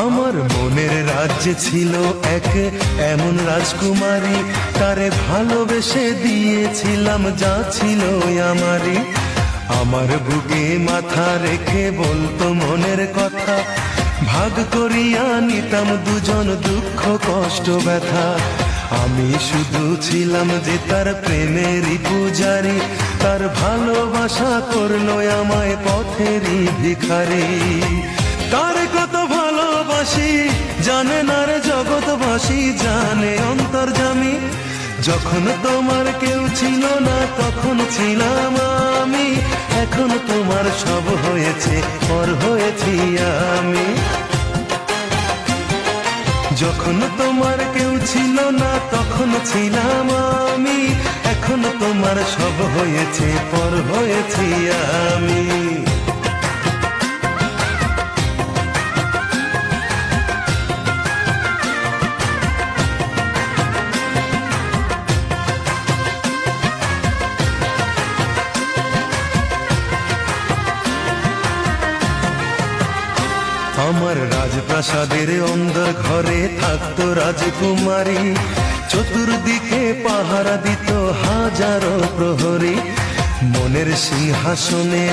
আমার মনের রাজ্যে ছিল এক এমন রাজকুমারী, তারে ভালোবেসে দিয়েছিলাম যা ছিল আমারই। আমার বুকে মাথা রেখে বলতো মনের কথা, ভাগ করিয়া নিতাম দুজন দুঃখ কষ্ট ব্যথা। আমি শুধু ছিলাম যে তার প্রেমেরই পূজারি, তার ভালোবাসা করলো আমায় পথেরই ভিখারি। তার কত ভালোবাসি জানে না রে জগৎবাসী, জানে অন্তর্যামী। যখন তোমার কেউ ছিল না তখন ছিলাম আমি, এখন তোমার সব হয়েছে পর হয়েছি আমি। যখন তোমার কেউ ছিল না তখন ছিলাম আমি, এখন তোমার সব হয়েছে পর হয়েছি আমি। আমার রাজপ্রাসাদের অন্দর ঘরে থাকতো রাজকুমারী, চতুর্দিকে পাহারা দিত হাজারো প্রহরী। মনের সিংহাসনে